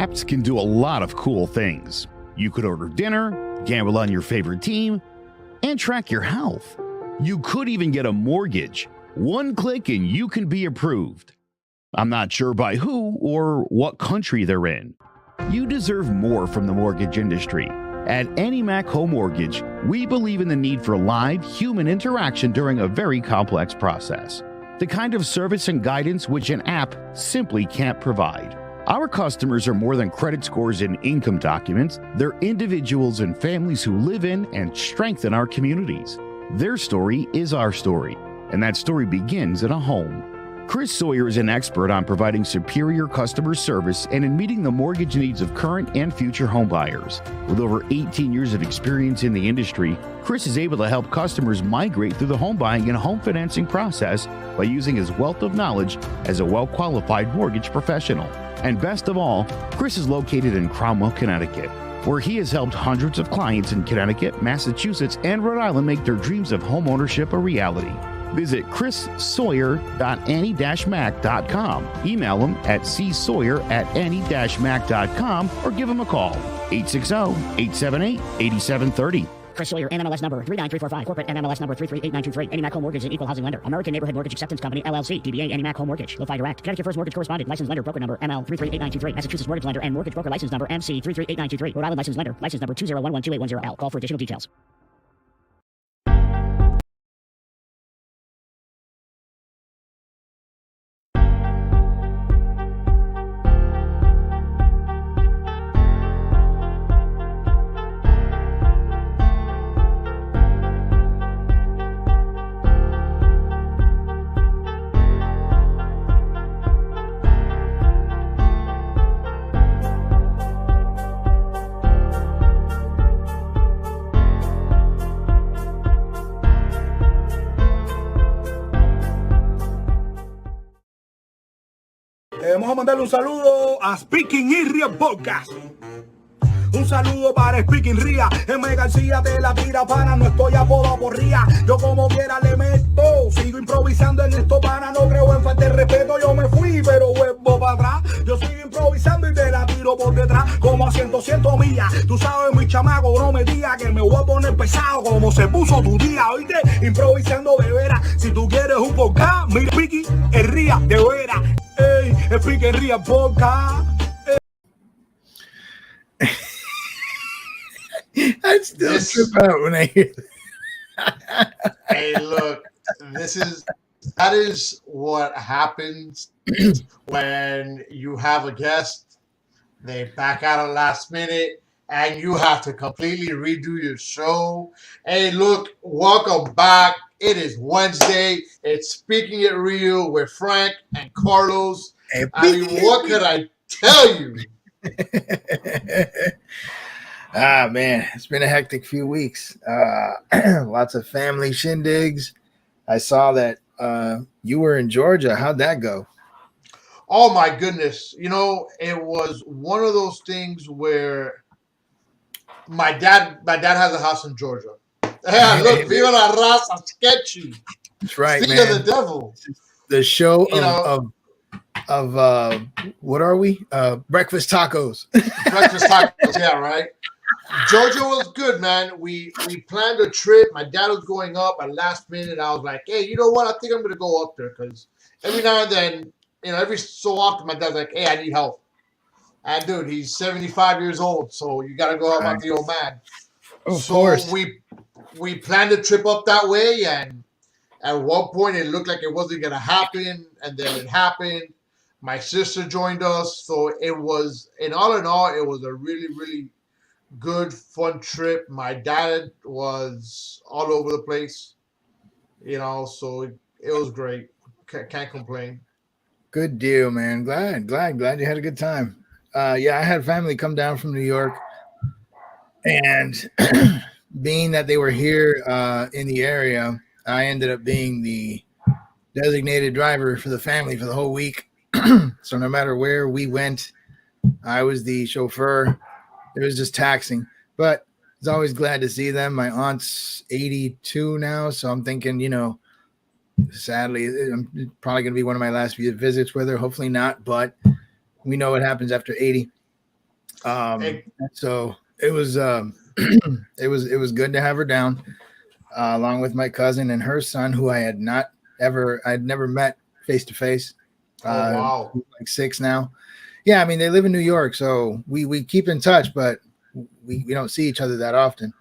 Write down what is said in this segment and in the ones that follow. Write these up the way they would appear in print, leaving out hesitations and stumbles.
Apps can do a lot of cool things. You could order dinner, gamble on your favorite team, and track your health. You could even get a mortgage. One click and you can be approved. I'm not sure by who or what country they're in. You deserve more from the mortgage industry. At AnnieMac Home Mortgage, we believe in the need for live human interaction during a very complex process. The kind of service and guidance which an app simply can't provide. Our customers are more than credit scores and income documents. They're individuals and families who live in and strengthen our communities. Their story is our story, and that story begins in a home. Chris Sawyer is an expert on providing superior customer service and in meeting the mortgage needs of current and future homebuyers. With over 18 years of experience in the industry, Chris is able to help customers migrate through the home buying and home financing process by using his wealth of knowledge as a well-qualified mortgage professional. And best of all, Chris is located in Cromwell, Connecticut, where he has helped hundreds of clients in Connecticut, Massachusetts, and Rhode Island make their dreams of home ownership a reality. Visit chrissawyer.annie-mac.com. Email him at csawyer@annie-mac.com or give him a call, 860-878-8730. Chris Sawyer, NMLS number 39345, corporate NMLS number 338923. AnnieMac Home Mortgage is an equal housing lender. American Neighborhood Mortgage Acceptance Company, LLC. DBA AnnieMac Home Mortgage. LoFi Direct. Connecticut First Mortgage Correspondent. License lender. Broker number ML 338923. Massachusetts Mortgage Lender and Mortgage Broker License number MC 338923. Rhode Island License Lender. License number 201128110L. Call for additional details. Vamos a mandarle un saludo a Speaking Irria Podcast. Un saludo para Speaking Ria. M. García te la tira, pana. No estoy apodado por Ria. Yo como quiera le meto. Sigo improvisando en esto, pana. No creo en falta de respeto. Yo me fui, pero vuelvo para atrás. Yo sigo improvisando y te la tiro por detrás. Como a 100 millas. Tú sabes, mi chamaco, no me digas que me voy a poner pesado. Como se puso tu día, oíste. Improvisando de veras. Si tú quieres un podcast, mira Speaking Ria de veras. Ey, Speaking Ria Podcast. I still trip out when I hear that. Hey, look, that is what happens when you have a guest. They back out at the last minute, and you have to completely redo your show. Hey, look, welcome back. It is Wednesday. It's Speaking It Real with Frank and Carlos. I mean, what could I tell you? Ah, man, it's been a hectic few weeks. Lots of family shindigs. I saw that you were in Georgia. How'd that go? Oh, my goodness. You know, it was one of those things where my dad has a house in Georgia. Yeah, look, Viva la Raza, sketchy. That's right, Speak man. of the devil. The show of what are we? Breakfast tacos. Breakfast tacos, yeah, right. Georgia was good, man. We planned a trip. My dad was going up at last minute. I was like, hey, you know what? I think I'm going to go up there because every now and then, you know, every so often, my dad's like, hey, I need help. And, dude, he's 75 years old, so you got to go help out the old man. Of course. We planned a trip up that way, and at one point, it looked like it wasn't going to happen, and then it happened. My sister joined us, so it was, in all, it was a really, really good, fun trip. My dad was all over the place, you know, so it was great. Can't complain. Good deal, man. Glad you had a good time. Yeah, I had family come down from New York, and being that they were here in the area, I ended up being the designated driver for the family for the whole week. So no matter where we went, I was the chauffeur. It was just taxing, but I was always glad to see them. My aunt's 82 now, so I'm thinking, you know, sadly, I'm probably going to be one of my last visits with her. Hopefully not, but we know what happens after 80. Hey, So it was it was good to have her down, along with my cousin and her son, who I'd never met face to face. oh wow. Like 6 now. Yeah, I mean they live in New York, so we keep in touch, but we don't see each other that often.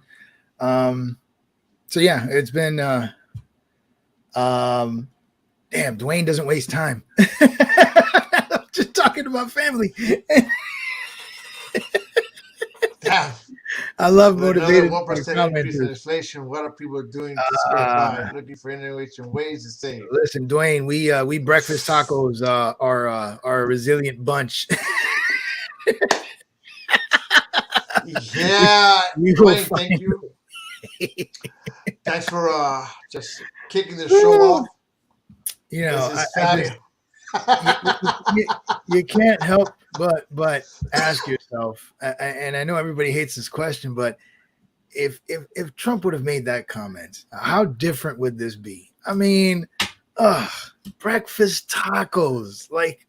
So yeah, it's been damn, Dwayne doesn't waste time. I'm just talking about family. Damn. I love With motivated another 1% increase in commenters. inflation, what are people doing to skirt by? Looking for innovation ways to save. Listen, Dwayne, we breakfast tacos are a resilient bunch. Yeah, We will Dwayne, thank find you. Thanks for just kicking the show off. You know, This is I Fatty. just you can't help but ask yourself, and I know everybody hates this question, but if Trump would have made that comment, how different would this be? I mean, breakfast tacos, like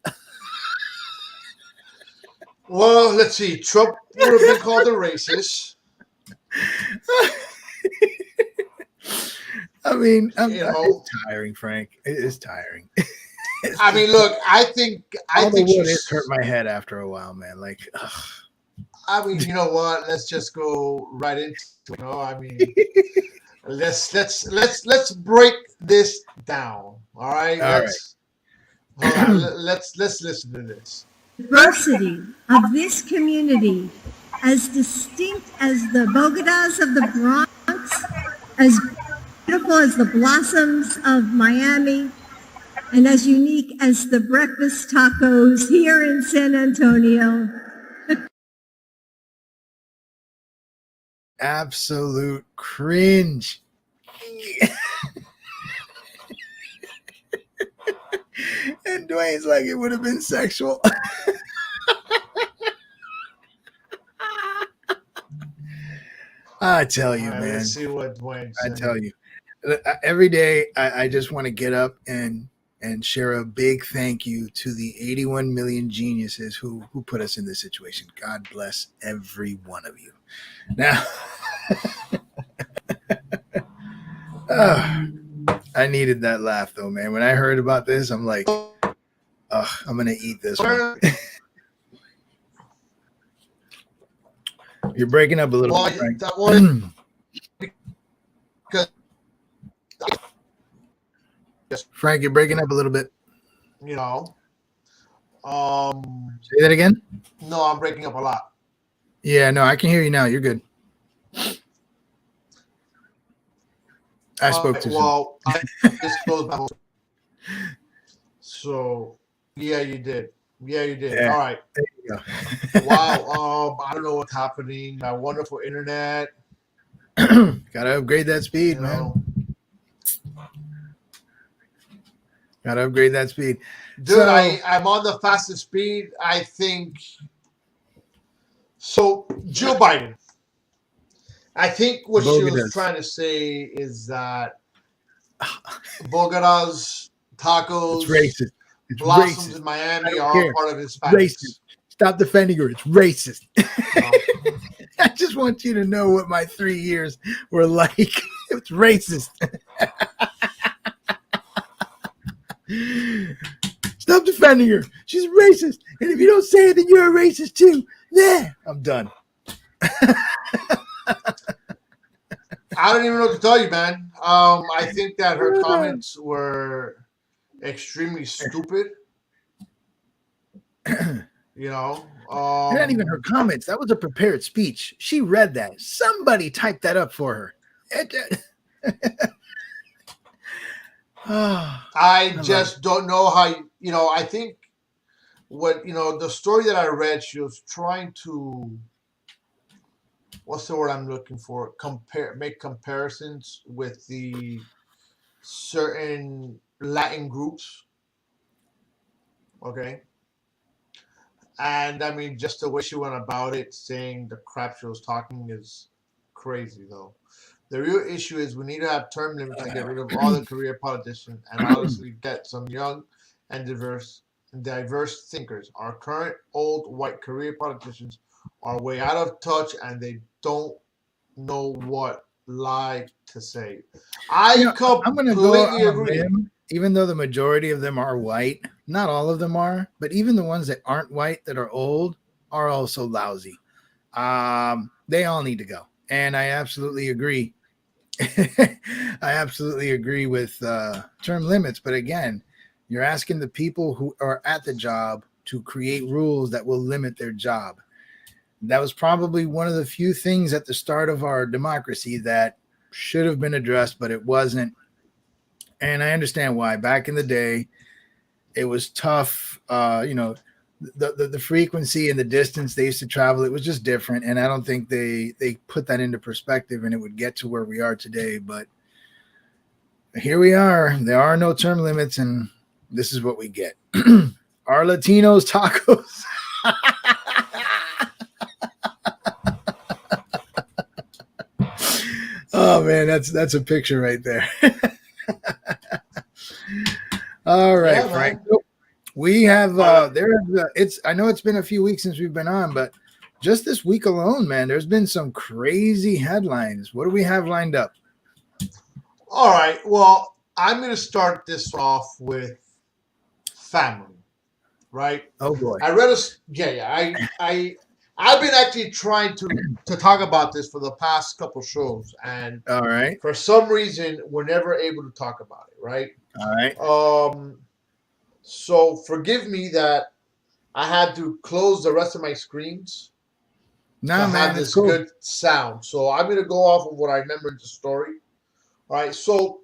Well, let's see. Trump would have been called a racist. I mean, You know. it's tiring, Frank. It is tiring. I mean, look, I think All the wood she's is hurt my head after a while, man. Like, ugh. I mean, you know what? Let's just go right into it. You know, I mean, let's break this down. All right. All Let's listen to this. Diversity of this community, as distinct as the Bogotas of the Bronx, as beautiful as the blossoms of Miami, and as unique as the breakfast tacos here in San Antonio. Absolute cringe. And Dwayne's like, it would have been sexual. I tell you, All right, man. let's see what Dwayne I said. tell you, every day I just want to get up and share a big thank you to the 81 million geniuses who put us in this situation. God bless every one of you. Now, I needed that laugh though, man. When I heard about this, I'm like, I'm gonna eat this one. You're breaking up a little Well, bit, Frank. that one, because Frank, you're breaking up a little bit. you know, Say that again. no, I'm breaking up a lot. Yeah, no, I can hear you now. You're good. I spoke too soon. Well, I just closed my. So, yeah, you did. Yeah, you did. Yeah. All right. There you go. Wow. I don't know what's happening. My wonderful internet. Gotta upgrade that speed, You man. know, Gotta upgrade that speed. dude, So- I'm on the fastest speed. I think. So, Joe Biden. I think what she was Bogotas. trying to say is that Bogotas, tacos, It's racist. It's blossoms racist. in Miami don't are care. part of Hispanics. Racist. Stop defending her. It's racist. You know? I just want you to know what my 3 years were like. It's racist. Stop defending her. She's racist. And if you don't say it, then you're a racist too. Yeah, I'm done. I don't even know what to tell you, man. I think that her comments were extremely stupid. You know, Not even her comments. That was a prepared speech. She read that. Somebody typed that up for her. I just don't know how you know. I think the story that I read, she was trying to. What's the word I'm looking for? Make comparisons with the certain Latin groups. Okay. And I mean, just the way she went about it, saying the crap she was talking is crazy, though. The real issue is we need to have term limits and get rid of all the career politicians and honestly get some young and diverse thinkers. Our current old white career politicians are way out of touch and they don't know what lie to say. You know, I I'm going to go completely on a agree. limb, even though the majority of them are white. Not all of them are, but even the ones that aren't white that are old are also lousy. They all need to go. And I absolutely agree. I absolutely agree with term limits. But again, you're asking the people who are at the job to create rules that will limit their job. That was probably one of the few things at the start of our democracy that should have been addressed, but it wasn't. And I understand why. Back in the day, it was tough. The frequency and the distance they used to travel, it was just different. And I don't think they put that into perspective and it would get to where we are today. But here we are. There are no term limits, and this is what we get. Our Latinos tacos. Oh man, that's a picture right there. All right, Yeah, Frank. man. We have it's I know it's been a few weeks since we've been on, but just this week alone, man, there's been some crazy headlines. What do we have lined up? All right. Well, I'm going to start this off with family, right? Oh boy. I read I've been actually trying to talk about this for the past couple shows, and All right. for some reason we're never able to talk about it, right? All right. So forgive me that I had to close the rest of my screens to Nah, have man, this it's cool. good sound. So I'm going to go off of what I remember in the story. All right. So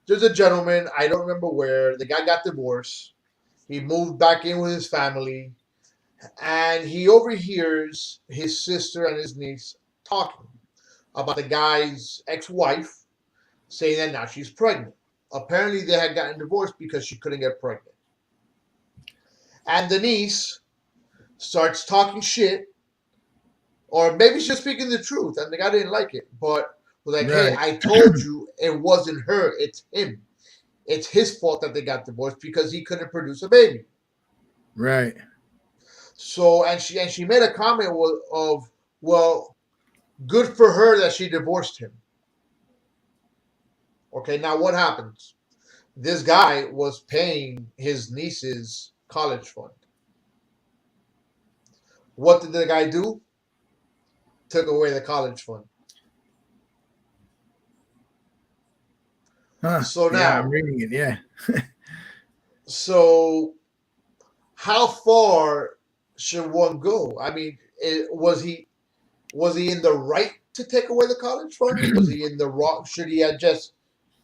there's a gentleman, I don't remember where, the guy got divorced. He moved back in with his family, and he overhears his sister and his niece talking about the guy's ex-wife, saying that now she's pregnant. Apparently, they had gotten divorced because she couldn't get pregnant. And the niece starts talking shit, or maybe she's speaking the truth, and the guy didn't like it, but was like, hey, Right. I told you it wasn't her, it's him. It's his fault that they got divorced because he couldn't produce a baby. Right. So, and she made a comment of, well, good for her that she divorced him. Okay, now what happens? This guy was paying his niece's college fund. What did the guy do? Took away the college fund. Huh. So Yeah, now, I'm reading it. Yeah. so how far should one go? I mean, was he in the right to take away the college fund? Was he in the wrong? Should he have just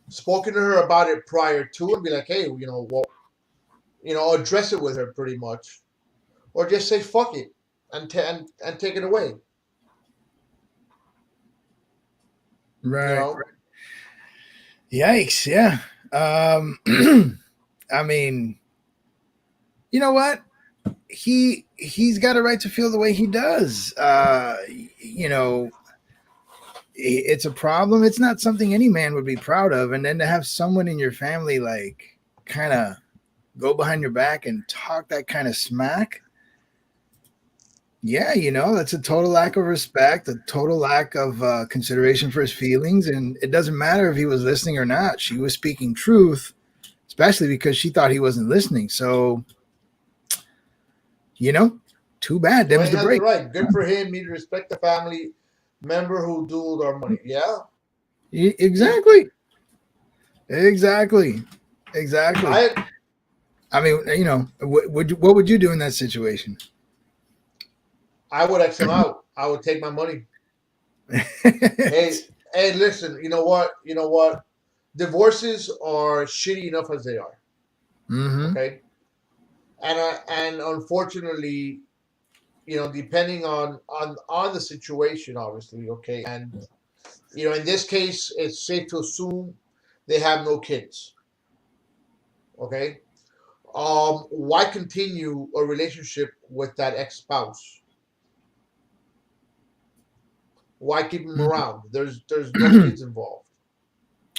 spoken to her about it prior to and be like, hey, address it with her pretty much, or just say fuck it and take it away? Right. You know? Right. Yikes. Yeah. I mean, you know what? He's got a right to feel the way he does. It's a problem. It's not something any man would be proud of. And then to have someone in your family like kind of go behind your back and talk that kind of smack. Yeah, that's a total lack of respect, a total lack of consideration for his feelings. And it doesn't matter if he was listening or not. She was speaking truth, especially because she thought he wasn't listening. So, too bad. Them's He the has break. the right. Good for him. Need to respect the family member who dueled our money. Yeah. Exactly. Exactly. I mean, what would you do in that situation? I would X him out. I would take my money. Hey, listen, you know what? Divorces are shitty enough as they are. Mm-hmm. Okay. And unfortunately, depending on the situation, obviously, okay. And in this case, it's safe to assume they have no kids. Okay. Why continue a relationship with that ex-spouse? Why keep them around? There's no kids involved.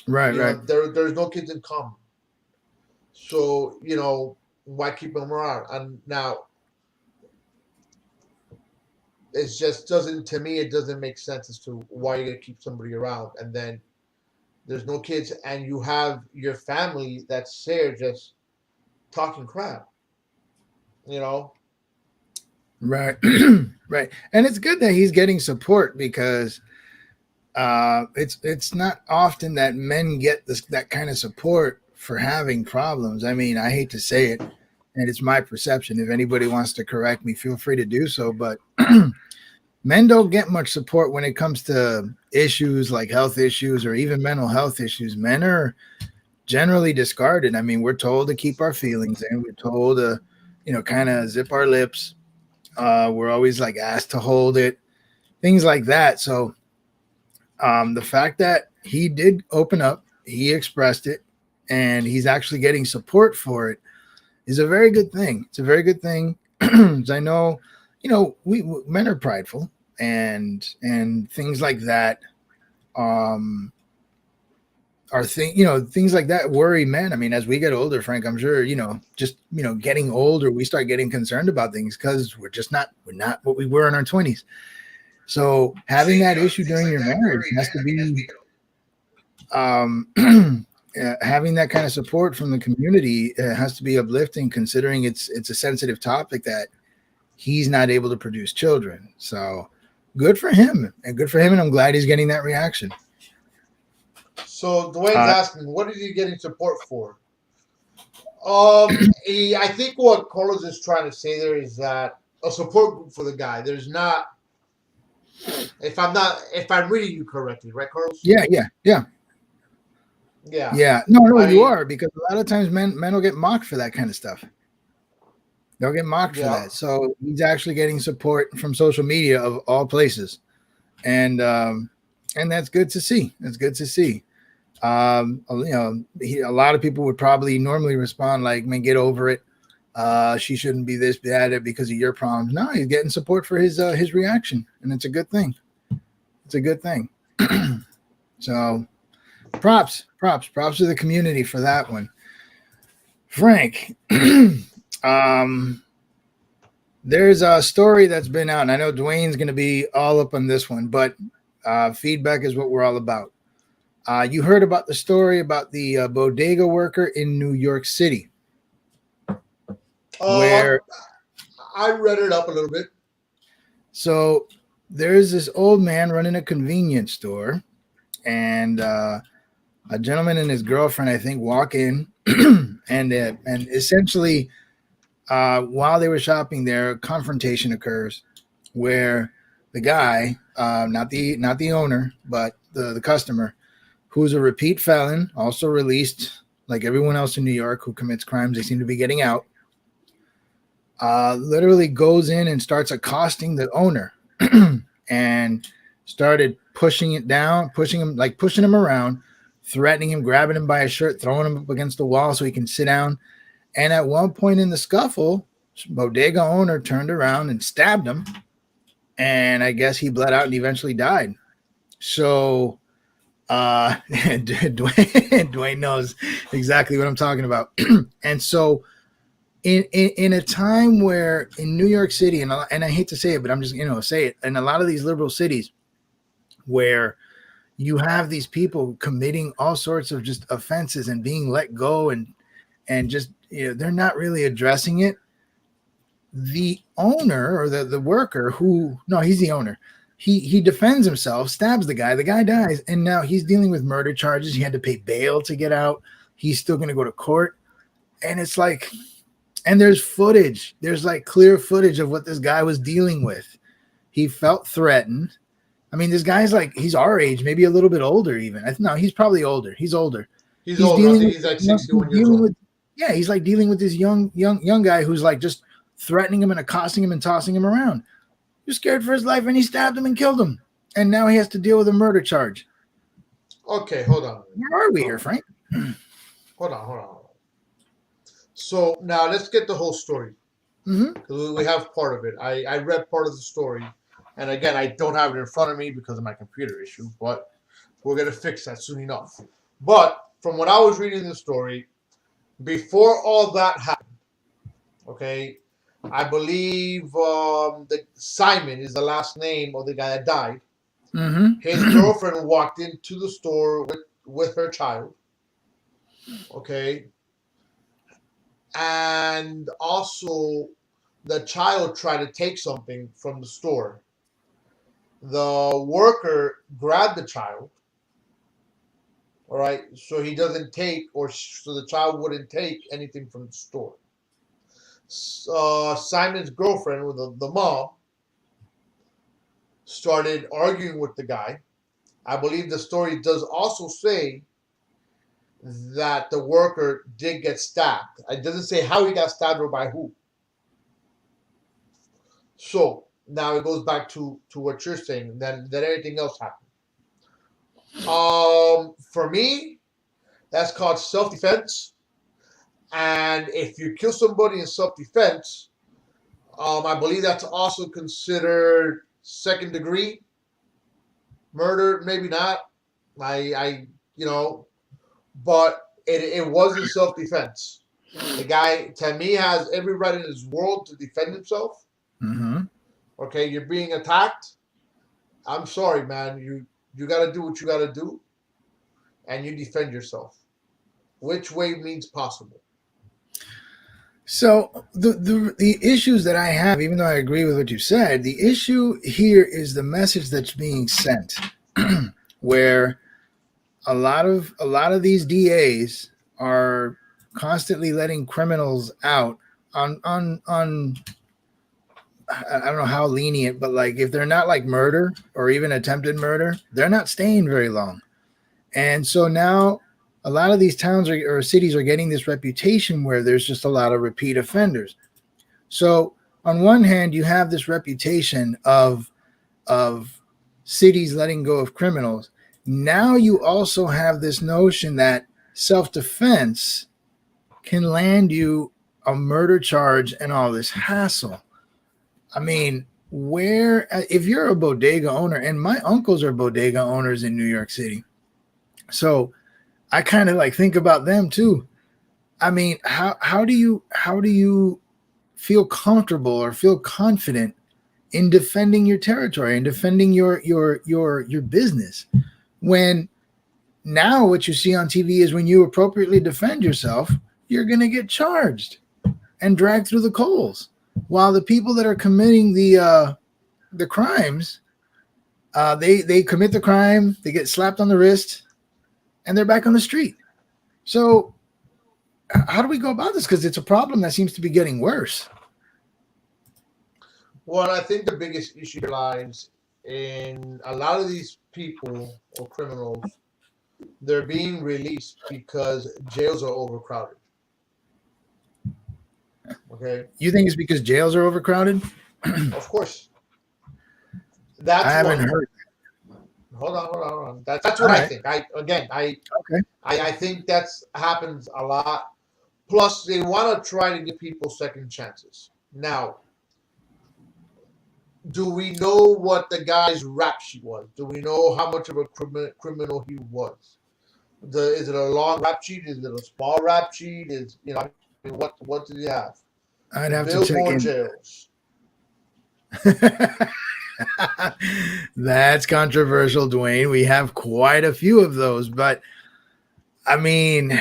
Right. There's no kids in common. So, why keep them around? And now, It just doesn't, to me, it doesn't make sense as to why you're gonna keep somebody around and then there's no kids and you have your family that's there just talking crap. You know? Right. Right. And it's good that he's getting support because it's not often that men get that kind of support for having problems. I mean, I hate to say it, and it's my perception. If anybody wants to correct me, feel free to do so. But men don't get much support when it comes to issues like health issues or even mental health issues. Men are generally discarded. I mean, we're told to keep our feelings in. We're told to, kind of zip our lips. We're always like asked to hold it, things like that. So the fact that he did open up, he expressed it, and he's actually getting support for it is a very good thing. It's a very good thing. I know, we men are prideful and things like that are things like that worry men. I mean, as we get older, Frank, I'm sure, getting older, we start getting concerned about things because we're not what we were in our 20s. So having that issue during your marriage has to be having that kind of support from the community has to be uplifting, considering it's a sensitive topic that he's not able to produce children. So good for him, and I'm glad he's getting that reaction. So Dwayne's asking, what is he getting support for? I think what Carlos is trying to say there is that a support group for the guy. There's not. If I'm reading you correctly, right, Carlos? Yeah. No, you are, because a lot of times men will get mocked for that kind of stuff. They'll get mocked for that. So he's actually getting support from social media of all places, and that's good to see. That's good to see. A lot of people would probably normally respond like, "Man, get over it. She shouldn't be this bad at because of your problems." No, he's getting support for his reaction, and it's a good thing. It's a good thing. So, props to the community for that one. Frank, there's a story that's been out, and I know Dwayne's going to be all up on this one, but feedback is what we're all about. You heard about the story about the bodega worker in New York City. Where I read it up a little bit. So there's this old man running a convenience store, and a gentleman and his girlfriend, I think, walk in, and essentially, while they were shopping there, a confrontation occurs where the guy, not the owner, but the customer, who's a repeat felon, also released like everyone else in New York who commits crimes, they seem to be getting out. Literally goes in and starts accosting the owner and started pushing him around, threatening him, grabbing him by his shirt, throwing him up against the wall so he can sit down. And at one point in the scuffle, bodega owner turned around and stabbed him. And I guess he bled out and eventually died. So Dwayne knows exactly what I'm talking about. And so in a time where in New York City, and I hate to say it, but I'm just say it, in a lot of these liberal cities where you have these people committing all sorts of just offenses and being let go and just they're not really addressing it. The owner or the worker he's the owner. He defends himself, stabs the guy dies, and now he's dealing with murder charges. He had to pay bail to get out. He's still going to go to court. And it's like, and there's footage. There's like clear footage of what this guy was dealing with. He felt threatened. I mean, this guy's like, he's our age, maybe a little bit older even. No, he's probably older. He's older. He's older. I think he's like 61 years old. He's like dealing with this young guy who's like just threatening him and accosting him and tossing him around. He was scared for his life, and he stabbed him and killed him. And now he has to deal with a murder charge. Okay, hold on. Where are we here, Frank? Hold on. So now let's get the whole story. Mm-hmm. We have part of it. I read part of the story. And again, I don't have it in front of me because of my computer issue, but we're going to fix that soon enough. But from what I was reading the story, before all that happened, okay, I believe Simon is the last name of the guy that died. Mm-hmm. His girlfriend walked into the store with her child. Okay. And also, the child tried to take something from the store. The worker grabbed the child. All right. So he doesn't take, so the child wouldn't take anything from the store. Simon's girlfriend, with the mom, started arguing with the guy. I believe the story does also say that the worker did get stabbed. It doesn't say how he got stabbed or by who. So now it goes back to what you're saying, that everything else happened. For me, that's called self-defense. And if you kill somebody in self-defense, I believe that's also considered second degree murder. Maybe not. But it wasn't self-defense. The guy, to me, has every right in his world to defend himself. Mm-hmm. Okay, you're being attacked. I'm sorry, man. You got to do what you got to do, and you defend yourself. Which way means possible. So the issues that I have, even though I agree with what you said, the issue here is the message that's being sent, where a lot of these DAs are constantly letting criminals out on I don't know how lenient, but like if they're not like murder or even attempted murder, they're not staying very long. And so now a lot of these towns or cities are getting this reputation where there's just a lot of repeat offenders. So on one hand, you have this reputation of cities letting go of criminals. Now you also have this notion that self-defense can land you a murder charge and all this hassle. I mean, if you're a bodega owner, and my uncles are bodega owners in New York City, so I kind of like think about them too. I mean, how do you feel comfortable or feel confident in defending your territory and defending your business when now what you see on TV is when you appropriately defend yourself, you're going to get charged and dragged through the coals, while the people that are committing the crimes, they commit the crime, they get slapped on the wrist, and they're back on the street. So how do we go about this? Because it's a problem that seems to be getting worse. Well, I think the biggest issue lies in a lot of these people or criminals. They're being released because jails are overcrowded. Okay. You think it's because jails are overcrowded? Of course. That's I haven't heard. Hold on. That's what I think. I think that's happens a lot. Plus, they want to try to give people second chances. Now, do we know what the guy's rap sheet was? Do we know how much of a criminal he was? Is it a long rap sheet? Is it a small rap sheet? What did he have? I'd have Build to check more in. jails. That's controversial, Dwayne. We have quite a few of those, but I mean,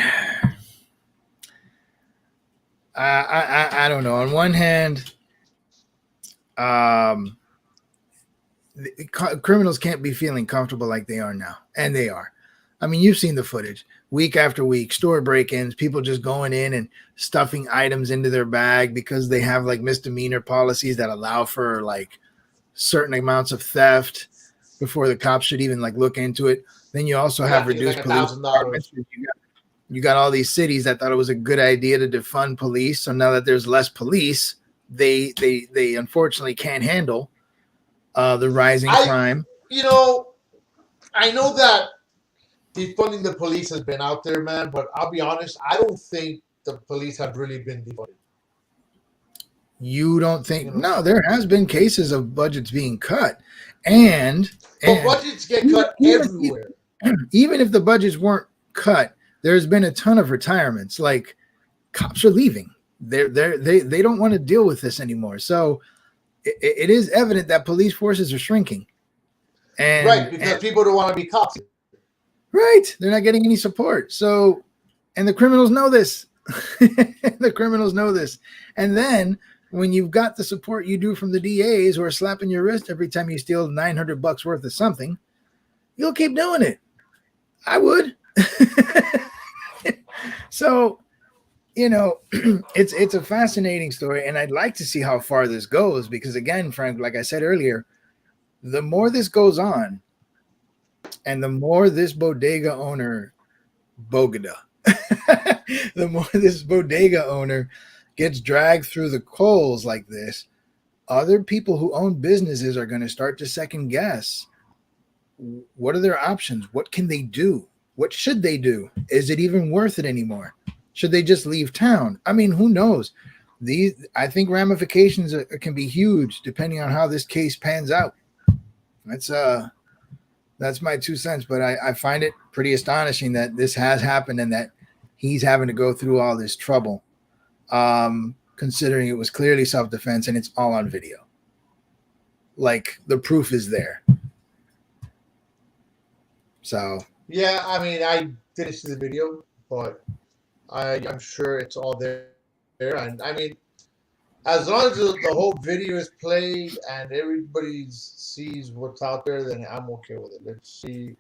I don't know. On one hand, criminals can't be feeling comfortable like they are now, and they are. I mean, you've seen the footage week after week, store break-ins, people just going in and stuffing items into their bag because they have like misdemeanor policies that allow for like certain amounts of theft before the cops should even like look into it. Then you also have reduced like police departments. You got all these cities that thought it was a good idea to defund police. So now that there's less police, they unfortunately can't handle the rising crime. I know that defunding the police has been out there, man, but I'll be honest, I don't think the police have really been defunded. You don't think? No, there has been cases of budgets being cut, and budgets get cut everywhere. Even if the budgets weren't cut, there's been a ton of retirements. Like cops are leaving. They don't want to deal with this anymore. So it is evident that police forces are shrinking. And, right, because people don't want to be cops. Right. They're not getting any support. So, and the criminals know this. The criminals know this. And then when you've got the support you do from the DAs who are slapping your wrist every time you steal $900 worth of something, you'll keep doing it. I would. So, you know, it's a fascinating story, and I'd like to see how far this goes because, again, Frank, like I said earlier, the more this goes on, and the more this bodega owner, the more this bodega owner gets dragged through the coals like this, other people who own businesses are going to start to second guess. What are their options? What can they do? What should they do? Is it even worth it anymore? Should they just leave town? I mean, who knows? I think ramifications can be huge depending on how this case pans out. That's my 2 cents, but I find it pretty astonishing that this has happened and that he's having to go through all this trouble, considering it was clearly self-defense and it's all on video. Like, the proof is there. So. Yeah, I mean, I didn't see the video, but I'm sure it's all there. And I mean, as long as the whole video is played and everybody sees what's out there, then I'm okay with it. Let's see.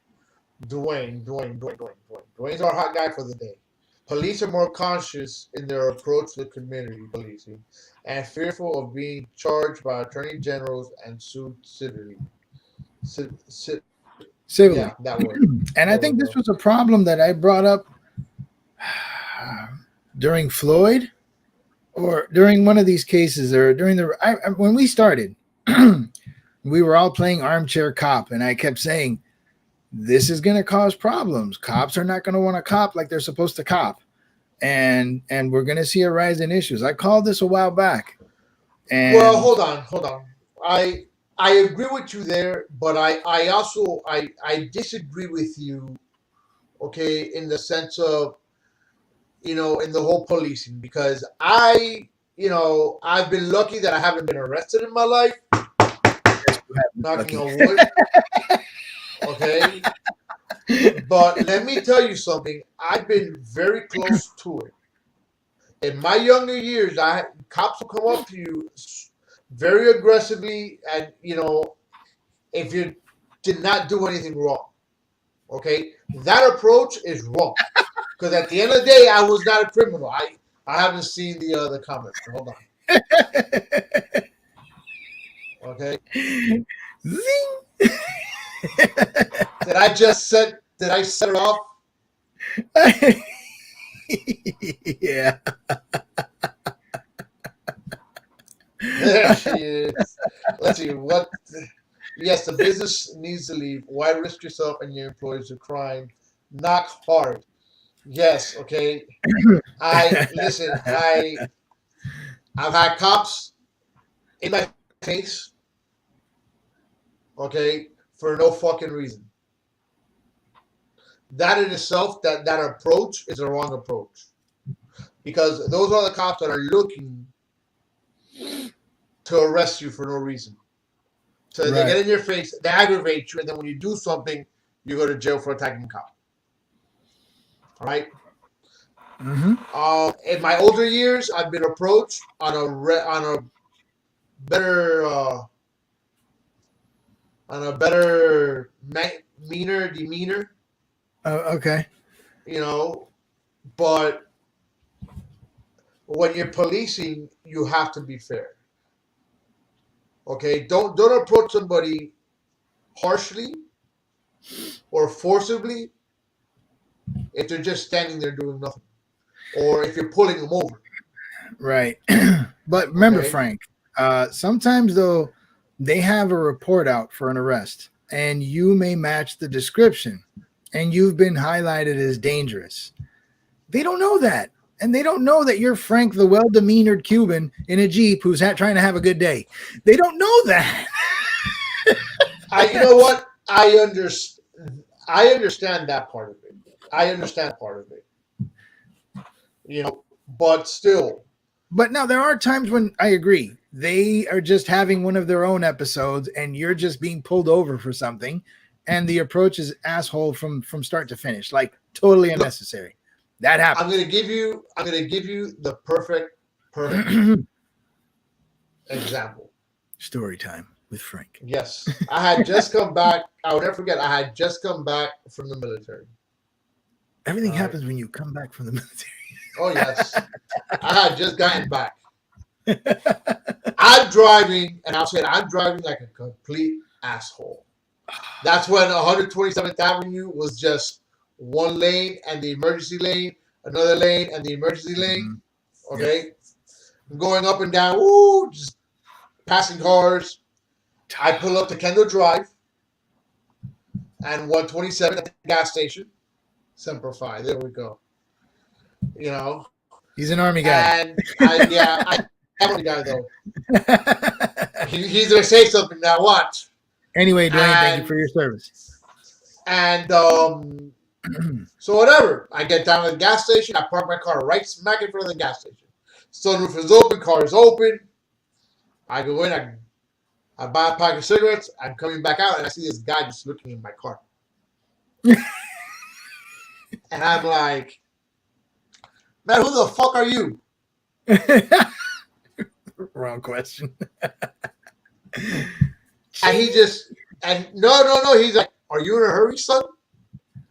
Dwayne. Dwayne's our hot guy for the day. Police are more conscious in their approach to community policing and fearful of being charged by attorney generals and sued civilly. Civilly. Yeah, that word. And I think this was a problem that I brought up during Floyd or during one of these cases or during when we started, we were all playing armchair cop. And I kept saying, this is going to cause problems. Cops are not going to want to cop like they're supposed to cop. And we're going to see a rise in issues. I called this a while back. And well, hold on. I agree with you there, but I also disagree with you, okay, in the sense of, you know, in the whole policing, because I've been lucky that I haven't been arrested in my life. Knocking on wood. Okay. But let me tell you something. I've been very close to it. In my younger years, cops will come up to you very aggressively, and if you did not do anything wrong. Okay, that approach is wrong. Because at the end of the day, I was not a criminal. I haven't seen the comments. Hold on. Okay. Zing. Did I set it off? Yeah. There she is. Let's see what. Yes, the business needs to leave. Why risk yourself and your employees of crime? Knock hard. Yes. Okay. I've had cops in my face. Okay, for no fucking reason. That in itself, that approach is a wrong approach, because those are the cops that are looking to arrest you for no reason. So they get in your face, they aggravate you, and then when you do something, you go to jail for attacking a cop. All right. Mm-hmm. In my older years, I've been approached on a better demeanor. Okay. But when you're policing, you have to be fair. Okay, don't approach somebody harshly or forcibly if they're just standing there doing nothing, or if you're pulling them over. Right. But remember, Frank, sometimes though they have a report out for an arrest and you may match the description and you've been highlighted as dangerous. They don't know that. And they don't know that you're Frank, the well-demeanored Cuban in a Jeep who's trying to have a good day. They don't know that. You know what? I understand that part of it. But still, But no, there are times when I agree. They are just having one of their own episodes and you're just being pulled over for something. And the approach is asshole from start to finish, like totally unnecessary. That happens. I'm gonna give you the perfect example. Story time with Frank. Yes. I had just come back. I'll never forget, I had just come back from the military. Everything All right. happens when you come back from the military. Oh yes. I had just gotten back. I'm driving, and I'll say I'm driving like a complete asshole. That's when 127th Avenue was just one lane and the emergency lane, another lane and the emergency lane. Okay. I'm going up and down, just passing cars. I pull up to Kendall Drive and 127 at the gas station. Semper Fi. There we go. You know. He's an Army guy. And I'm an Army guy though. He's gonna say something now. Watch. Anyway, Dwayne, thank you for your service. And so whatever. I get down to the gas station. I park my car right smack in front of the gas station. Sunroof is open. Car is open. I go in. I buy a pack of cigarettes. I'm coming back out, and I see this guy just looking in my car. And I'm like, man, who the fuck are you? Wrong question. And he just, no. He's like, are you in a hurry, son?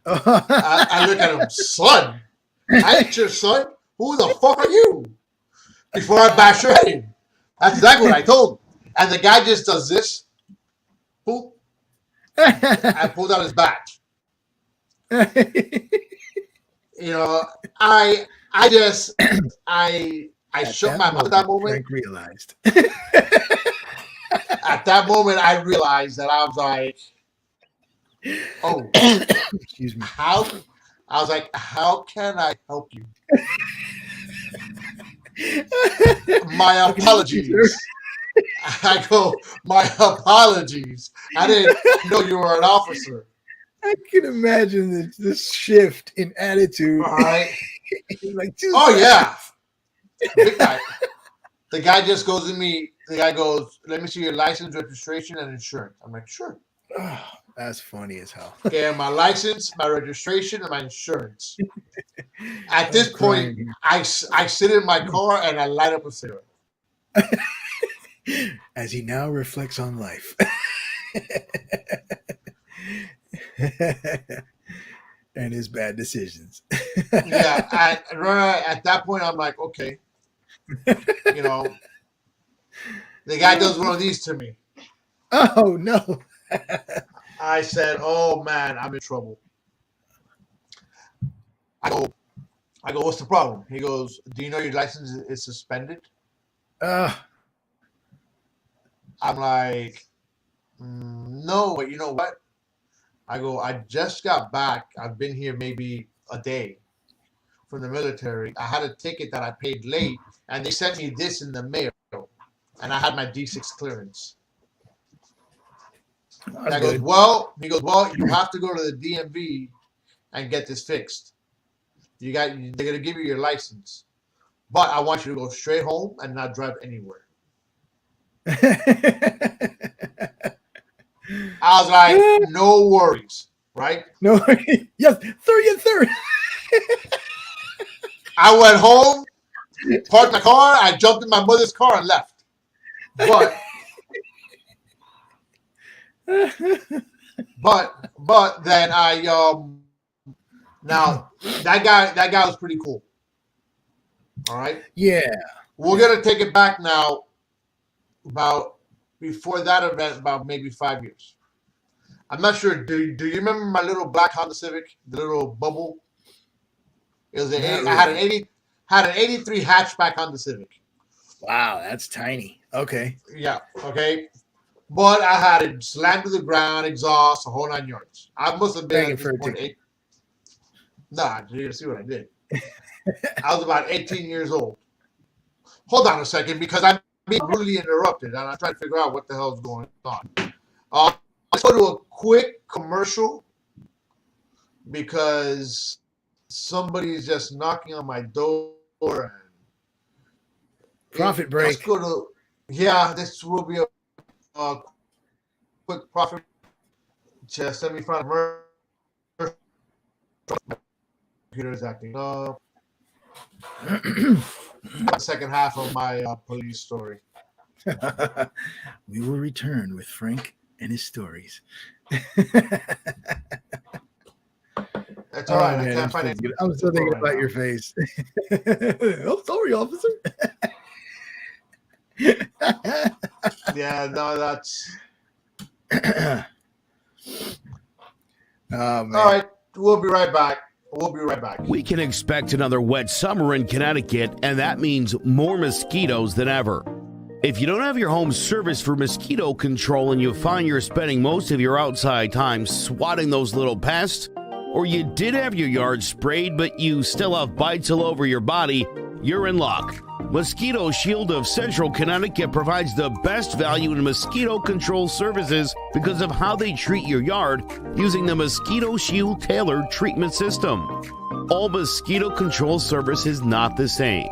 I look at him, son? I ain't your son. Who the fuck are you? Before I bash your head in. That's exactly what I told him. And the guy just does this. Boop. I pulled out his badge. You know, I shook my mouth at that moment. Frank realized. At that moment, I realized that I was like, oh, excuse me. I was like, how can I help you? My apologies. I go, my apologies. I didn't know you were an officer. I can imagine this shift in attitude. All right. Like, oh, yeah. Big guy. The guy just goes to me. The guy goes, let me see your license, registration, and insurance. I'm like, sure. Oh, that's funny as hell. Okay, my license, my registration, and my insurance. At this point, I sit in my car and I light up a cigarette. As he now reflects on life. And his bad decisions. Yeah, at that point, I'm like, okay. You know, the guy does one of these to me. Oh, no. I said, oh, man, I'm in trouble. I go, what's the problem? He goes, do you know your license is suspended? I'm like, no, but you know what? I go, I just got back. I've been here maybe a day from the military. I had a ticket that I paid late, and they sent me this in the mail, and I had my D6 clearance. And I goes, well, he goes, well, you have to go to the DMV and get this fixed. They're gonna give you your license, but I want you to go straight home and not drive anywhere. I was like, no worries, right? No, yes, third. I went home, parked my car, I jumped in my mother's car and left. But then I now that guy was pretty cool. All right. Yeah. We're gonna take it back now. About before that event, about maybe 5 years. I'm not sure. Do you remember my little black Honda Civic, the little bubble? It was I had an 83 hatchback Honda Civic. Wow, that's tiny. Okay. Yeah. Okay. But I had it slammed to the ground, exhaust, a whole 9 yards. I must have been at this point 8. Nah, you see what I did. I was about 18 years old. Hold on a second, because I'm being brutally interrupted, and I'm trying to figure out what the hell is going on. Let's go to a quick commercial because somebody's just knocking on my door. Profit break. Let's go to, yeah, this will be a quick profit. Just let me find a computer is acting up. The second half of my police story. We will return with Frank and his stories. That's all right. I man, can't find it. I'm still thinking about your face. I'm sorry, officer. Yeah, no, that's. Oh, man. All right. We'll be right back. We can expect another wet summer in Connecticut, and that means more mosquitoes than ever. If you don't have your home serviced for mosquito control and you find you're spending most of your outside time swatting those little pests, or you did have your yard sprayed but you still have bites all over your body, you're in luck. Mosquito Shield of Central Connecticut provides the best value in mosquito control services because of how they treat your yard using the Mosquito Shield tailored treatment system. All mosquito control service is not the same.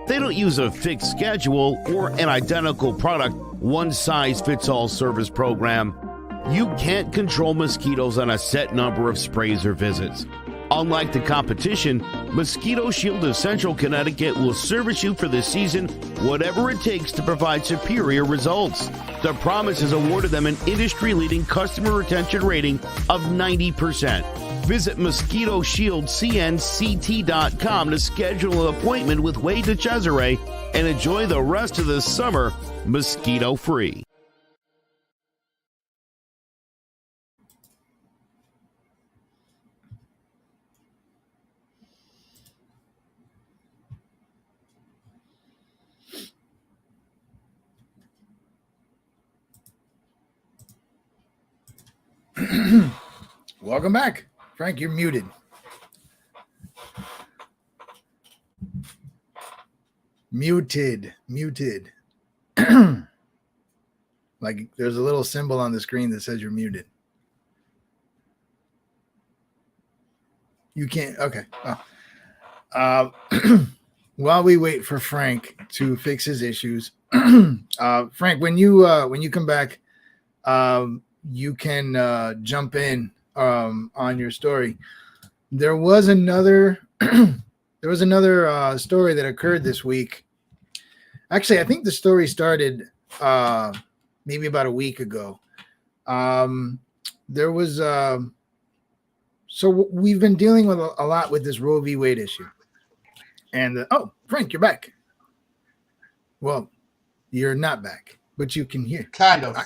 They don't use a fixed schedule or an identical product, one-size-fits-all service program. You can't control mosquitoes on a set number of sprays or visits. Unlike the competition, Mosquito Shield of Central Connecticut will service you for the season, whatever it takes to provide superior results. The Promise has awarded them an industry-leading customer retention rating of 90%. Visit MosquitoShieldCNCT.com to schedule an appointment with Wade DeCesare and enjoy the rest of the summer mosquito-free. Welcome back. Frank, you're muted. Muted. Like there's a little symbol on the screen that says you're muted. You can't. Okay. While we wait for Frank to fix his issues, Frank, when you come back, you can jump in on your story. There was another story that occurred this week. Actually, I think the story started maybe about a week ago. There was so we've been dealing with a lot with this Roe v. Wade issue. And oh, Frank, you're back. Well, you're not back, but you can hear. Kind of.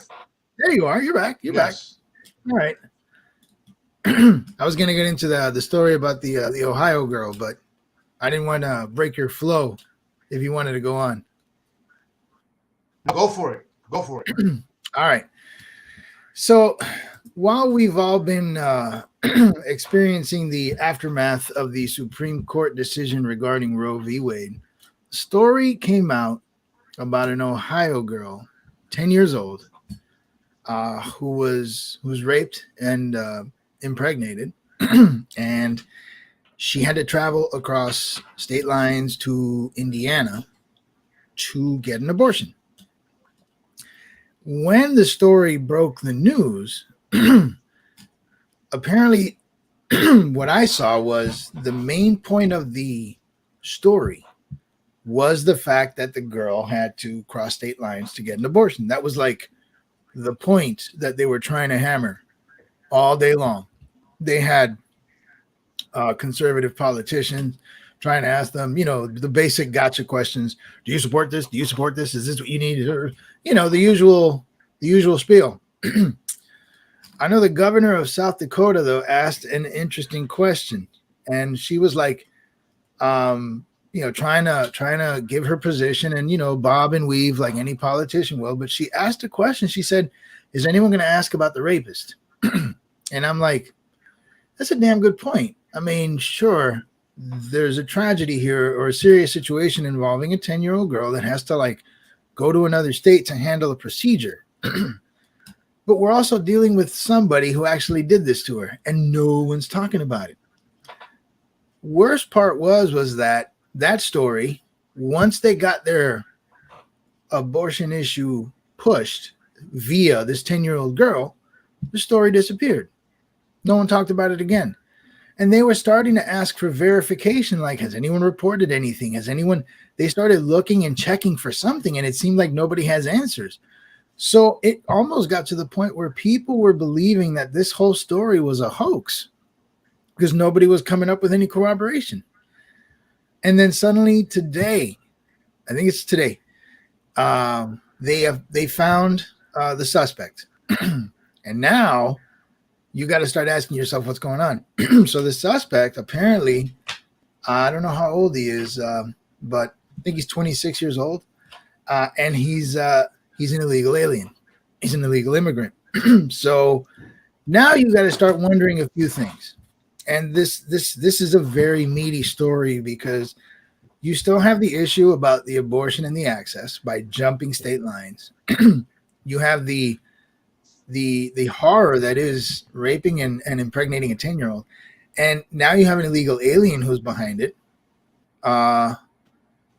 There you are. You're back. You're Yes. back. All right. I was gonna get into the story about the Ohio girl, but I didn't want to break your flow. If you wanted to go on, Go for it. All right. So while we've all been experiencing the aftermath of the Supreme Court decision regarding Roe v. Wade, a story came out about an Ohio girl, 10 years old, who was raped and impregnated, and she had to travel across state lines to Indiana to get an abortion. When the story broke the news, apparently what I saw was the main point of the story was the fact that the girl had to cross state lines to get an abortion. That was like the point that they were trying to hammer all day long. They had conservative politicians trying to ask them, the basic gotcha questions. Do you support this? Do you support this? Is this what you need? Or, the usual spiel. I know the governor of South Dakota, though, asked an interesting question, and she was like, trying to give her position and, bob and weave like any politician will. But she asked a question. She said, is anyone going to ask about the rapist? And I'm like, that's a damn good point. I mean, sure, there's a tragedy here or a serious situation involving a 10-year-old girl that has to go to another state to handle a procedure. But we're also dealing with somebody who actually did this to her, and no one's talking about it. Worst part was that story, once they got their abortion issue pushed via this 10-year-old girl, the story disappeared. No one talked about it again. And they were starting to ask for verification, like, has anyone reported anything? They started looking and checking for something, and it seemed like nobody has answers. So it almost got to the point where people were believing that this whole story was a hoax because nobody was coming up with any corroboration. And then suddenly today, I think it's today, they found the suspect. And now you got to start asking yourself what's going on. So the suspect, apparently, I don't know how old he is, but I think he's 26 years old, and he's an illegal alien. He's an illegal immigrant. So now you got to start wondering a few things. And this is a very meaty story because you still have the issue about the abortion and the access by jumping state lines. You have the horror that is raping and impregnating a 10-year-old. And now you have an illegal alien who's behind it.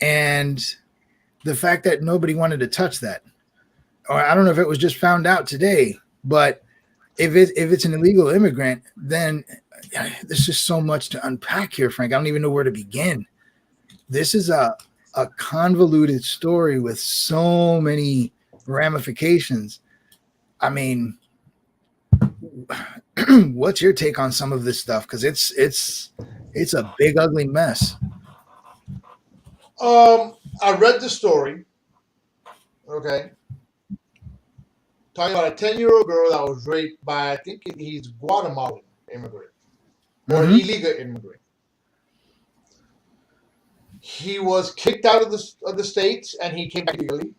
And the fact that nobody wanted to touch that. Or I don't know if it was just found out today, but if it's an illegal immigrant, then there's just so much to unpack here, Frank. I don't even know where to begin. This is a convoluted story with so many ramifications. I mean, what's your take on some of this stuff? Because it's a big, ugly mess. I read the story. Okay. Talking about a 10-year-old girl that was raped by, I think he's Guatemalan immigrant or illegal immigrant. He was kicked out of the States and he came back legally.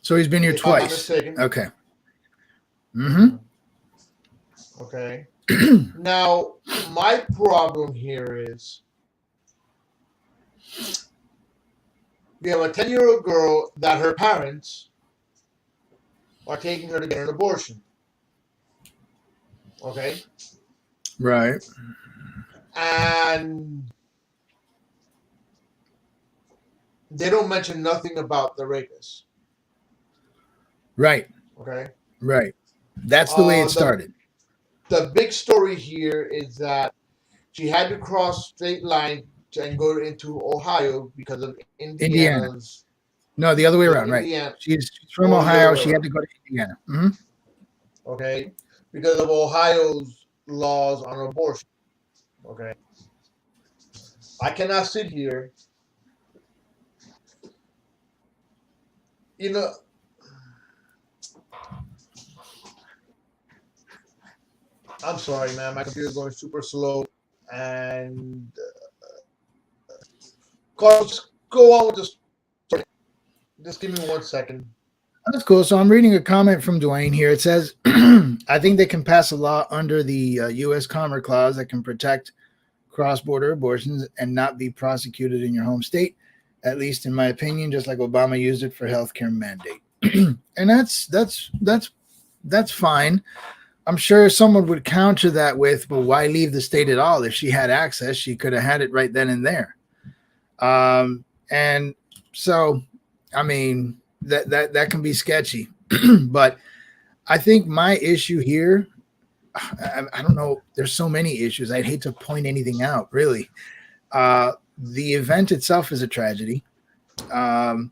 So he's been here twice. Okay. Okay. Now, my problem here is we have a 10-year-old girl that her parents are taking her to get an abortion. Okay? Right. And they don't mention nothing about the rapist. Right. Okay? Right. That's the way it started. The big story here is that she had to cross state line and go into Ohio because of Indiana. No, the other way around, right? She's from Ohio. She had to go to Indiana. Okay, because of Ohio's laws on abortion. Okay, I cannot sit here. You know, I'm sorry, man. My computer's going super slow, and Carlos, go on with this. Just give me 1 second. That's cool. So I'm reading a comment from Dwayne here. It says, I think they can pass a law under the U.S. Commerce Clause that can protect cross-border abortions and not be prosecuted in your home state, at least in my opinion, just like Obama used it for healthcare mandate. And that's fine. I'm sure someone would counter that with, but why leave the state at all? If she had access, she could have had it right then and there. And so, I mean, that can be sketchy. But I think my issue here, I don't know, there's so many issues. I'd hate to point anything out, really. The event itself is a tragedy. The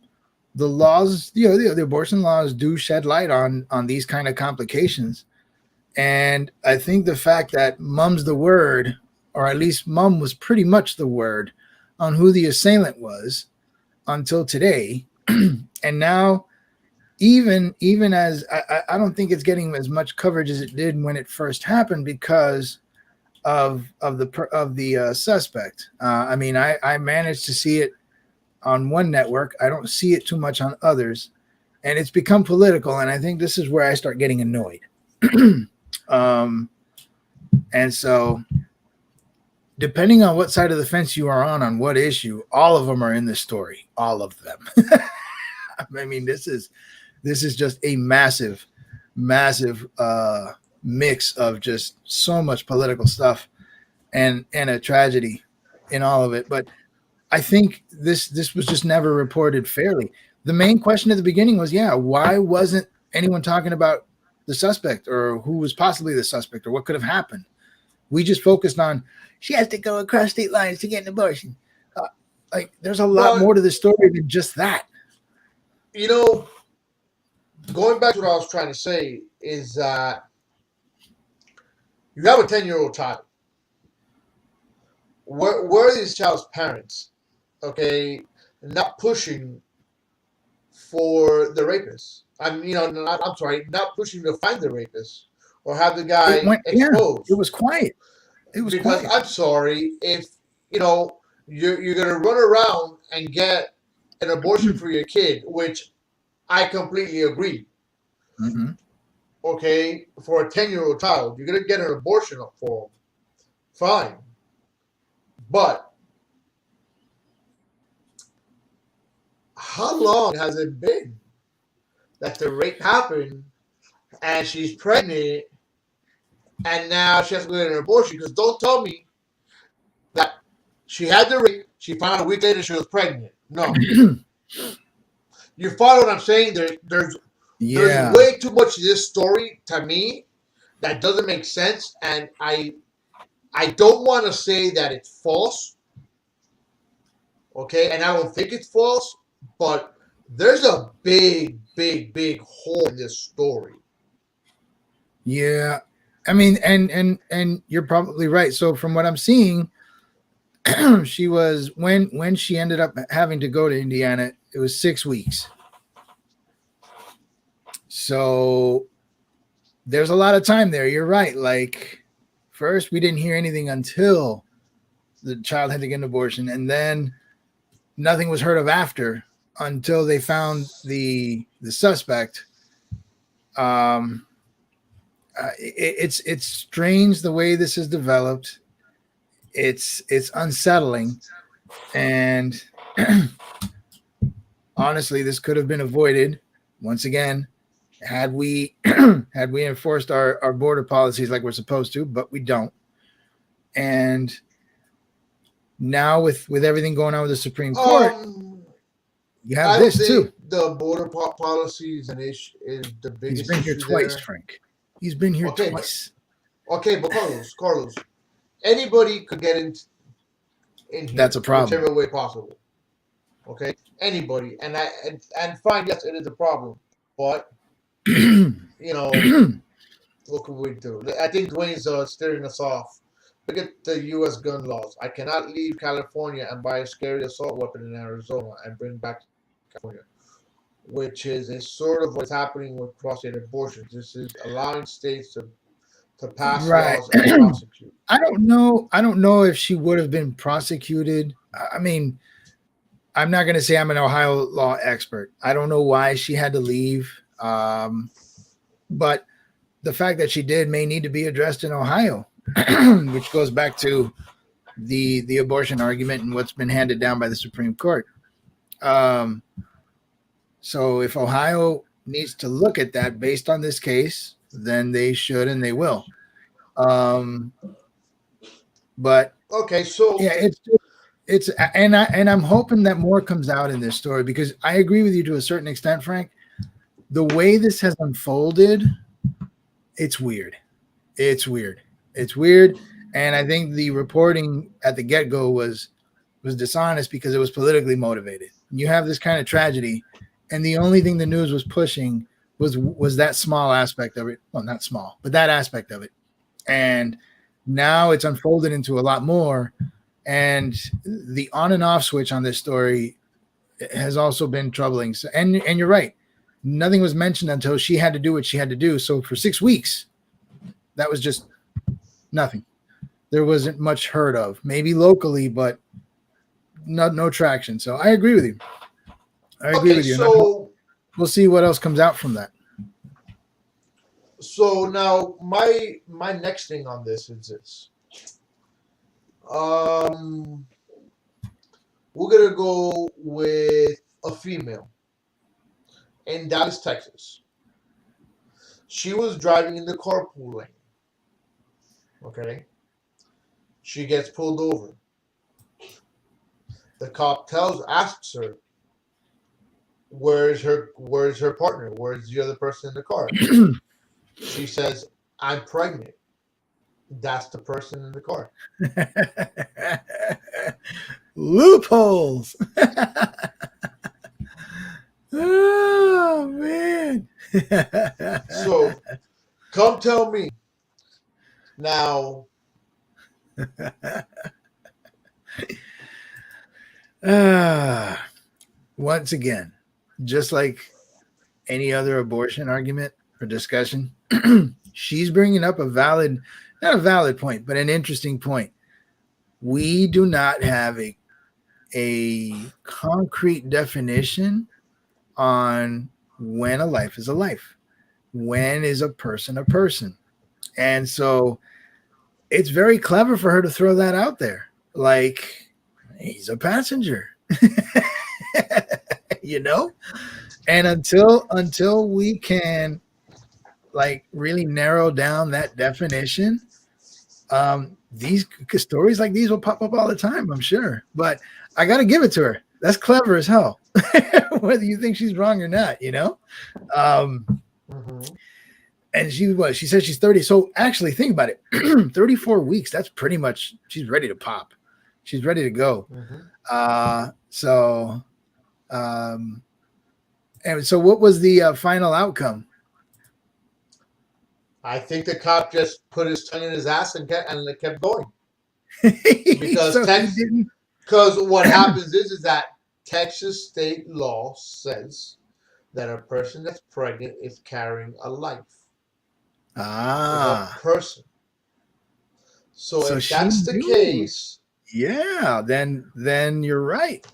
laws, the abortion laws do shed light on these kind of complications. And I think the fact that mom's the word, or at least mom was pretty much the word on who the assailant was until today. And now, even as I don't think it's getting as much coverage as it did when it first happened because of the suspect. I mean, I managed to see it on one network. I don't see it too much on others, and it's become political. And I think this is where I start getting annoyed. And so, depending on what side of the fence you are on what issue, all of them are in this story. All of them. I mean, this is just a massive mix of just so much political stuff and a tragedy in all of it. But I think this was just never reported fairly. the main question at the beginning was, why wasn't anyone talking about the suspect or who was possibly the suspect or what could have happened? We just focused on she has to go across state lines to get an abortion. Like, there's a lot more to the story than just that. You know, going back to what I was trying to say is that you have a 10-year-old child. Where are these child's parents? Okay, not pushing for the rapist. I'm sorry, not pushing to find the rapist or have the guy exposed. It was quiet. It was because quiet. I'm sorry, if you're gonna run around and get an abortion for your kid, which I completely agree. Mm-hmm. Okay, for a 10-year-old child, you're gonna get an abortion for him. Fine, but how long has it been that the rape happened and she's pregnant and now she has to go get an abortion? Because don't tell me that she had the rape, she found out a week later she was pregnant. No. You follow what I'm saying? There's way too much of this story to me that doesn't make sense, and I don't want to say that it's false. Okay, and I don't think it's false, but there's a big hole in this story. Yeah. I mean, and you're probably right. So from what I'm seeing, she was when she ended up having to go to Indiana, it was 6 weeks. So there's a lot of time there. You're right. Like, first we didn't hear anything until the child had to get an abortion, and then nothing was heard of after until they found the suspect. It's strange the way this is developed. It's unsettling, and honestly, this could have been avoided. Once again, had we enforced our border policies like we're supposed to, but we don't. And now with everything going on with the Supreme Court, you have this too. The border policy is the biggest. He's been here twice, Frank. He's been here twice. But Carlos, anybody could get in here. That's a problem. Whichever way possible. Okay, anybody, and fine. Yes, it is a problem, but what can we do? I think Dwayne's steering us off. Look at the U.S. gun laws. I cannot leave California and buy a scary assault weapon in Arizona and bring back to California, which is a sort of what's happening with cross-state abortions. This is allowing states to pass laws and prosecute. I don't know if she would have been prosecuted. I mean, I'm not going to say I'm an Ohio law expert. I don't know why she had to leave. But the fact that she did may need to be addressed in Ohio, which goes back to the abortion argument and what's been handed down by the Supreme Court. So if Ohio needs to look at that based on this case, then they should and they will. But okay, so yeah, it's I'm hoping that more comes out in this story, because I agree with you to a certain extent, Frank. The way this has unfolded, it's weird. It's weird. And I think the reporting at the get-go was dishonest because it was politically motivated. You have this kind of tragedy, and the only thing the news was pushing was that small aspect of it. Well, not small, but that aspect of it. And now it's unfolded into a lot more. And the on and off switch on this story has also been troubling. So, and you're right. Nothing was mentioned until she had to do what she had to do. So for 6 weeks, that was just nothing. There wasn't much heard of, maybe locally, but no traction. So I agree with you. So we'll see what else comes out from that. So now my next thing on this is this. We're gonna go with a female in Dallas, Texas. She was driving in the carpool lane. Okay. She gets pulled over. The cop asks her, where's her partner? Where's the other person in the car? She says, I'm pregnant. That's the person in the car. Loopholes. Oh man. So come tell me now. Once again, just like any other abortion argument or discussion, she's bringing up not a valid point, but an interesting point. We do not have a concrete definition on when a life is a life. When is a person a person? And so it's very clever for her to throw that out there. Like, he's a passenger. You know? And until we can like really narrow down that definition, these stories like these will pop up all the time, I'm sure. But I got to give it to her. That's clever as hell, whether you think she's wrong or not, you know? And she said she's 30. So actually think about it. 34 weeks. That's pretty much, she's ready to pop. She's ready to go. And so what was the final outcome? I think the cop just put his tongue in his ass and kept going. Because what happens is that Texas state law says that a person that's pregnant is carrying a life. A person. So if that's the case, yeah, then you're right.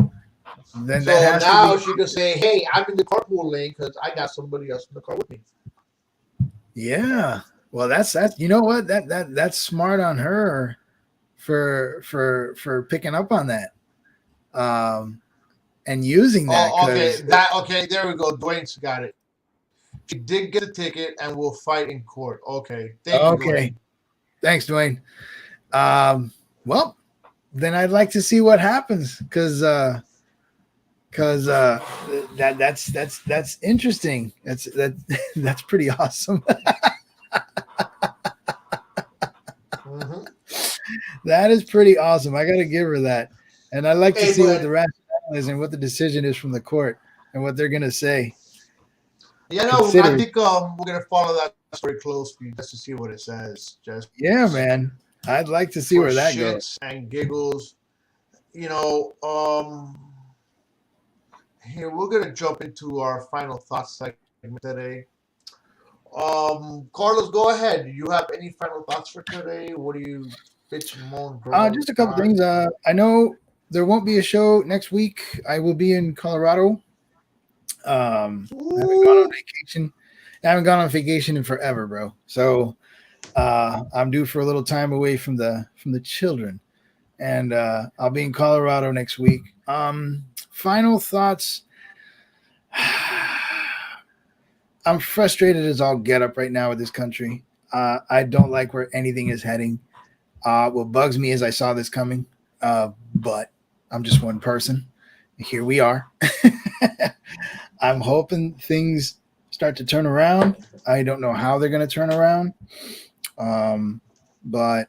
Then so now she can say, "Hey, I'm in the carpool lane because I got somebody else in the car with me." Yeah. Well, that's you know what, that's smart on her for picking up on that. And using that. Okay, there we go. Dwayne's got it. She did get a ticket and will fight in court. Okay. Thank you, Dwayne. Thanks, Dwayne. Well, then I'd like to see what happens because that's interesting. That's pretty awesome. That is pretty awesome. I got to give her that. And I'd like to see what the rationale is and what the decision is from the court and what they're going to say. Yeah, no, I think we're going to follow that story closely just to see what it says. Yeah, man. I'd like to see where that goes. And giggles. You know, here we're going to jump into our final thoughts segment today. Carlos, go ahead. Do you have any final thoughts for today? What do you bitch, moan, groan? Just a couple things. I know there won't be a show next week. I will be in Colorado. I haven't gone on vacation. I haven't gone on vacation in forever, bro. So I'm due for a little time away from the children, and I'll be in Colorado next week. Final thoughts. I'm frustrated as all get up right now with this country. I don't like where anything is heading. What bugs me is I saw this coming, but I'm just one person. Here we are. I'm hoping things start to turn around. I don't know how they're going to turn around. But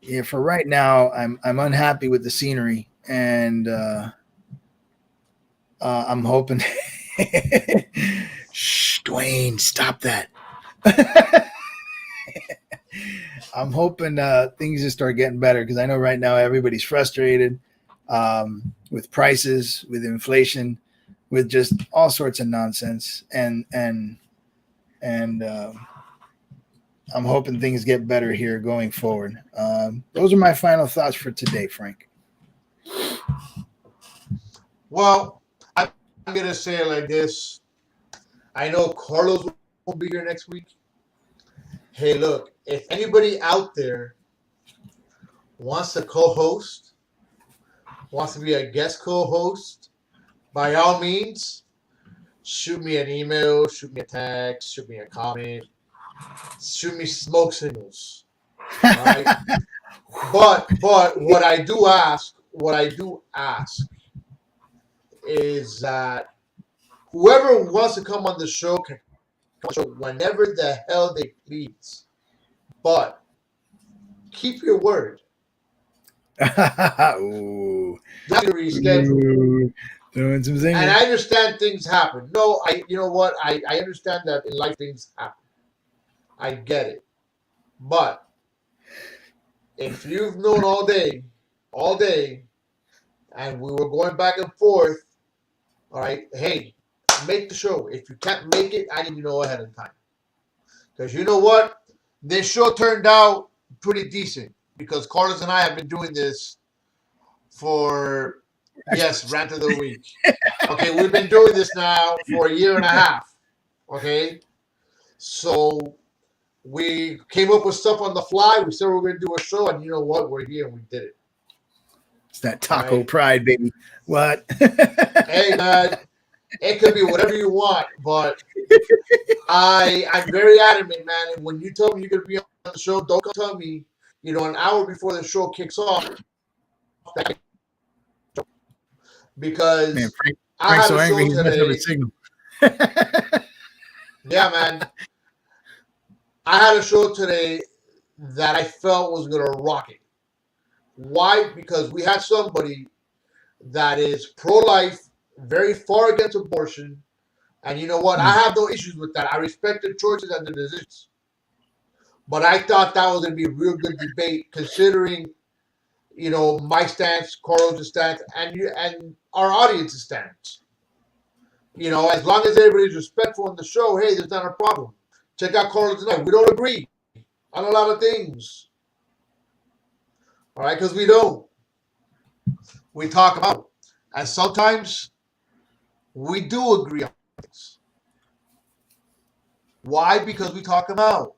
yeah, for right now, I'm unhappy with the scenery, and I'm hoping. Shh, Dwayne, stop that. I'm hoping things just start getting better because I know right now everybody's frustrated with prices, with inflation, with just all sorts of nonsense, and I'm hoping things get better here going forward. Those are my final thoughts for today, Frank. Well, I'm gonna say it like this. I know Carlos will be here next week. Hey, look, if anybody out there wants to co-host, wants to be a guest co-host, by all means, shoot me an email, shoot me a text, shoot me a comment, shoot me smoke signals. Right? But what I do ask is that Whoever wants to come on the show can come on the show whenever the hell they please. But keep your word. Ooh. Just reschedule. Ooh. Doing some singing. And I understand things happen. No, you know what? I understand that in life things happen. I get it. But if you've known all day, and we were going back and forth, all right, hey, make the show. If you can't make it, I need to know ahead of time. Because you know what? This show turned out pretty decent because Carlos and I have been doing this for, yes, Rant of the Week. Okay, we've been doing this now for a year and a half. Okay? So we came up with stuff on the fly. We said we were going to do a show, and you know what? We're here and we did it. It's that taco pride, baby. What? Hey, man, it could be whatever you want, but I'm very adamant, man. And when you tell me you're going to be on the show, don't come tell me, an hour before the show kicks off. Because Man, Frank's I had so a angry, show he's messing up today. his signal. Yeah, man. I had a show today that I felt was going to rock it. Why? Because we had somebody that is pro-life, very far against abortion. And you know what? I have no issues with that. I respect the choices and the decisions. But I thought that was going to be a real good debate considering, my stance, Carlos' stance, and our audience's stance. As long as everybody's respectful on the show, hey, there's not a problem. Check out Carlos and I. We don't agree on a lot of things. All right, because we don't. We talk about it. And sometimes we do agree on things. Why? Because we talk them out.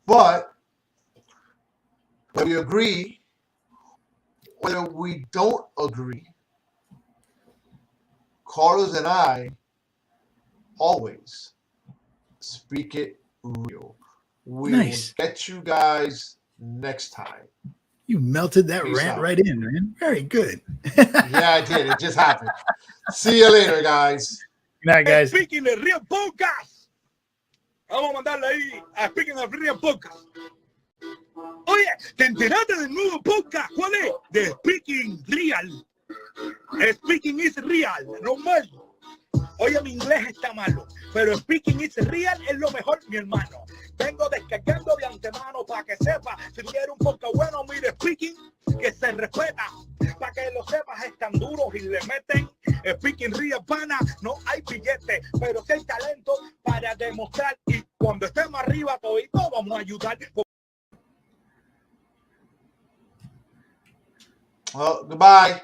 But whether we agree, whether we don't agree, Carlos and I always speak it real. We Nice. will get you guys next time. You melted that Peace rant out. right in, man. Very good. Yeah, I did. It just happened. See you later, guys. Good night, guys. Speaking the Real Podcast. Vamos a mandarle ahí a Speaking of Real Podcast. Oye, ¿te enteraste del nuevo podcast? ¿Cuál es? De Speaking Real. Speaking is real, normal. Oye, mi inglés está malo, pero Speaking is real es lo mejor, mi hermano. Vengo descargando de antemano para que sepa. Si tú quieres un podcast bueno, mire, Speaking, que se respeta. Para que lo sepas, están duros y le meten. Speaking real, pana, no hay billete, pero sí hay talento para demostrar. Y cuando estemos arriba, todito vamos a ayudar. Well, goodbye.